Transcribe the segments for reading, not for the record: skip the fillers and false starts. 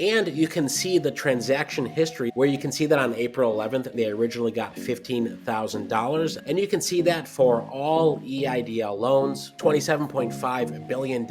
And you can see the transaction history where you can see that on April 11th, they originally got $15,000. And you can see that for all EIDL loans, $27.5 billion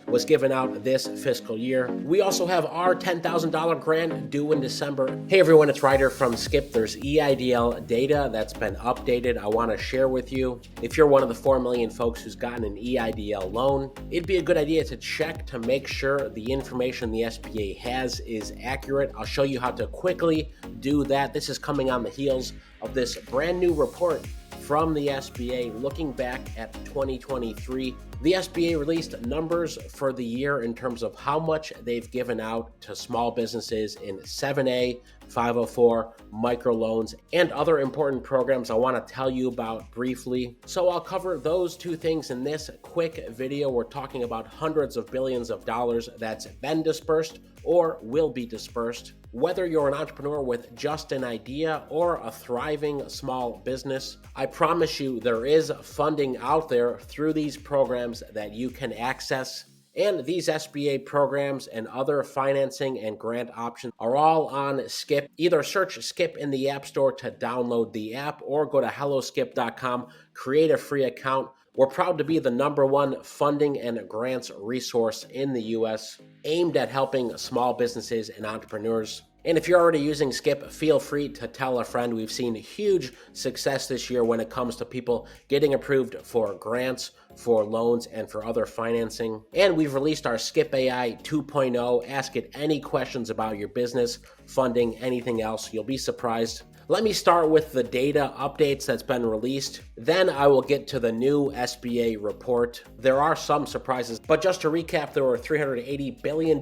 was given out this fiscal year. We also have our $10,000 grant due in December. Hey everyone, it's Ryder from Skip. There's EIDL data that's been updated I want to share with you. If you're one of the 4 million folks who's gotten an EIDL loan, it'd be a good idea to check to make sure the information the SBA has is accurate. I'll show you how to quickly do that. This is coming on the heels of this brand new report from the SBA looking back at 2023. The SBA released numbers for the year in terms of how much they've given out to small businesses in 7A, 504, microloans, and other important programs I want to tell you about briefly. So I'll cover those two things in this quick video. We're talking about hundreds of billions of dollars that's been dispersed or will be dispersed. Whether you're an entrepreneur with just an idea or a thriving small business, I promise you there is funding out there through these programs that you can access. And these SBA programs and other financing and grant options are all on Skip. Either search Skip in the App Store to download the app or go to helloskip.com, create a free account. We're proud to be the #1 funding and grants resource in the US aimed at helping small businesses and entrepreneurs. And if you're already using Skip, feel free to tell a friend. We've seen huge success this year when it comes to people getting approved for grants, for loans, and for other financing. And we've released our Skip AI 2.0. Ask it any questions about your business, funding, anything else. You'll be surprised. Let me start with the data updates that's been released. Then I will get to the new SBA report. There are some surprises, but just to recap, there were $380 billion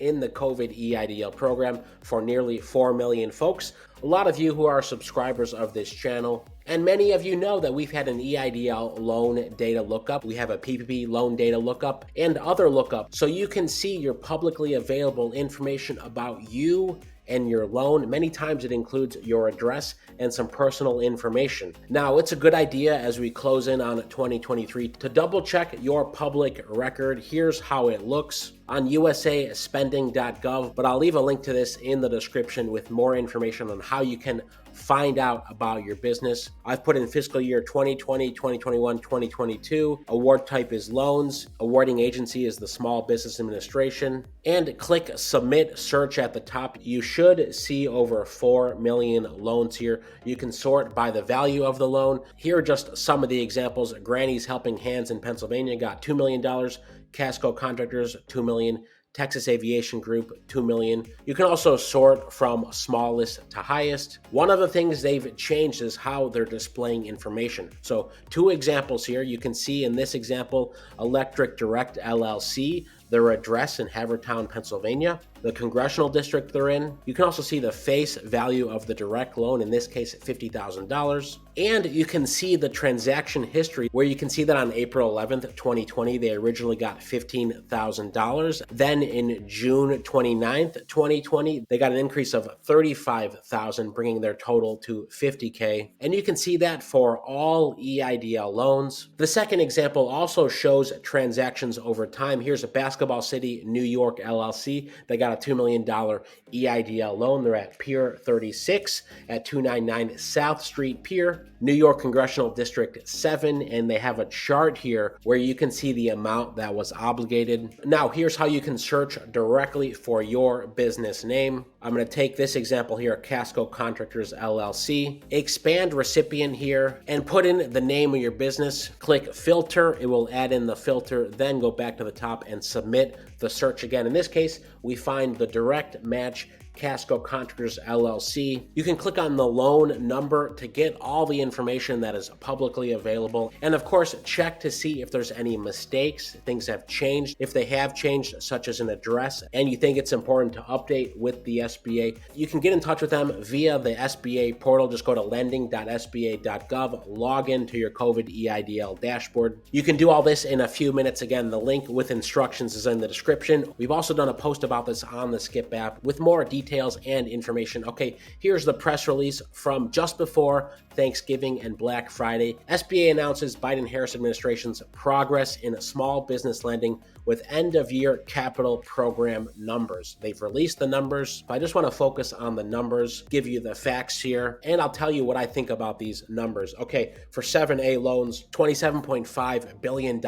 in the COVID EIDL program for nearly 4 million folks. A lot of you who are subscribers of this channel, and many of you know that we've had an EIDL loan data lookup. We have a PPP loan data lookup and other lookups, so you can see your publicly available information about you and your loan. Many times it includes your address and some personal information. Now, it's a good idea as we close in on 2023 to double check your public record. Here's how it looks on usaspending.gov, but I'll leave a link to this in the description with more information on how you can find out about your business. I've put in fiscal year 2020, 2021, 2022. Award type is loans. Awarding agency is the Small Business Administration. And click submit search at the top. You should see over 4 million loans here. You can sort by the value of the loan. Here are just some of the examples. Granny's Helping Hands in Pennsylvania got $2 million. Casco Contractors, $2 million. Texas Aviation Group, $2 million. You can also sort from smallest to highest. One of the things they've changed is how they're displaying information. So 2 examples here. You can see in this example, Electric Direct LLC, their address in Havertown, Pennsylvania, the congressional district they're in. You can also see the face value of the direct loan, in this case, $50,000. And you can see the transaction history where you can see that on April 11th, 2020, they originally got $15,000. Then in June 29th, 2020, they got an increase of $35,000, bringing their total to $50K. And you can see that for all EIDL loans. The second example also shows transactions over time. Here's a Basketball City, New York LLC. They got a $2 million EIDL loan. They're at Pier 36 at 299 South Street Pier, New York Congressional District 7, and they have a chart here where you can see the amount that was obligated. Now, here's how you can search directly for your business name. I'm going to take this example here, Casco Contractors LLC. Expand recipient here and put in the name of your business. Click filter. It will add in the filter, then go back to the top and submit the search again. In this case, we find the direct match Casco Contractors LLC. You can click on the loan number to get all the information that is publicly available. And of course, check to see if there's any mistakes, things have changed. If they have changed, such as an address, and you think it's important to update with the SBA, you can get in touch with them via the SBA portal. Just go to lending.sba.gov, log into your COVID EIDL dashboard. You can do all this in a few minutes. Again, the link with instructions is in the description. We've also done a post about this on the Skip app with more details details and information. Okay, here's the press release from just before Thanksgiving and Black Friday. SBA announces Biden-Harris administration's progress in small business lending with end-of-year capital program numbers. They've released the numbers, but I just want to focus on the numbers, give you the facts here, and I'll tell you what I think about these numbers. Okay, for 7A loans, $27.5 billion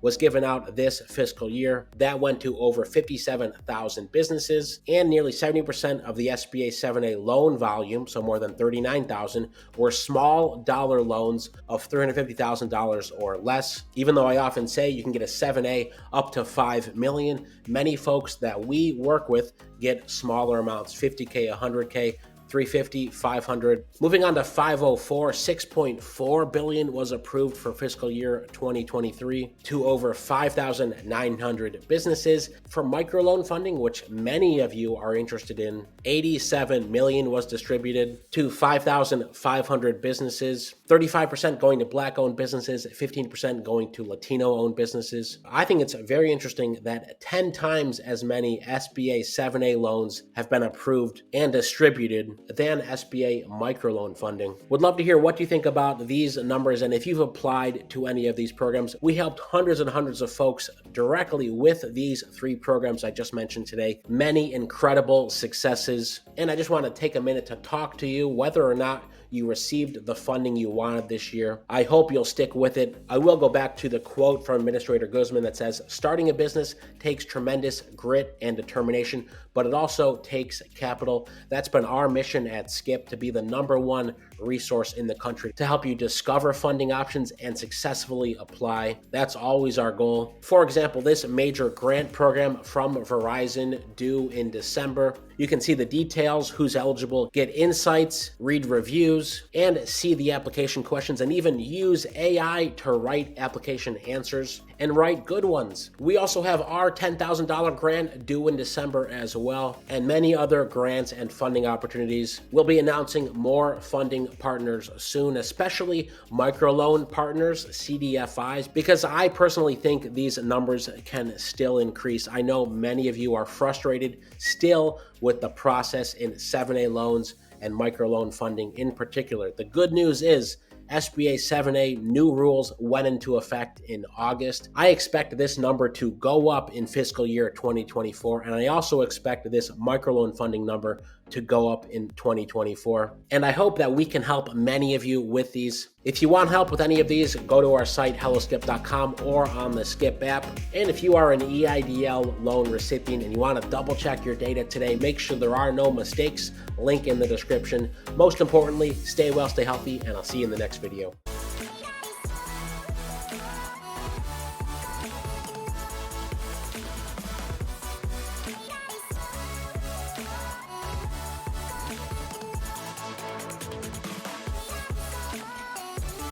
was given out this fiscal year. That went to over 57,000 businesses, and nearly 70% of the SBA 7A loan volume, so more than 39,000, were small dollar loans of $350,000 or less. Even though I often say you can get a 7A up to $5 million, many folks that we work with get smaller amounts, $50K, $100K, $350, $500. Moving on to 504, $6.4 billion was approved for fiscal year 2023 to over 5,900 businesses. For microloan funding, which many of you are interested in, $87 million was distributed to 5,500 businesses, 35% going to Black-owned businesses, 15% going to Latino-owned businesses. I think it's very interesting that 10 times as many SBA 7A loans have been approved and distributed than SBA microloan funding. Would love to hear what you think about these numbers, and if you've applied to any of these programs. We helped hundreds and hundreds of folks directly with these 3 programs I just mentioned today. Many incredible successes, and I just want to take a minute to talk to you whether or not you received the funding you wanted this year. I hope you'll stick with it. I will go back to the quote from Administrator Guzman that says, starting a business takes tremendous grit and determination, but it also takes capital. That's been our mission at Skip, to be the #1 resource in the country to help you discover funding options and successfully apply. That's always our goal. For example, this major grant program from Verizon due in December. You can see the details, who's eligible, get insights, read reviews, and see the application questions, and even use AI to write application answers and write good ones. We also have our $10,000 grant due in December as well, and many other grants and funding opportunities. We'll be announcing more funding partners soon, especially microloan partners, CDFIs, because I personally think these numbers can still increase. I know many of you are frustrated still with the process in 7A loans and microloan funding in particular. The good news is SBA 7A new rules went into effect in August. I expect this number to go up in fiscal year 2024, and I also expect this microloan funding number to go up in 2024. And I hope that we can help many of you with these. If you want help with any of these, go to our site, helloskip.com, or on the Skip app. And if you are an EIDL loan recipient and you want to double check your data today, make sure there are no mistakes. Link in the description. Most importantly, stay well, stay healthy, and I'll see you in the next video.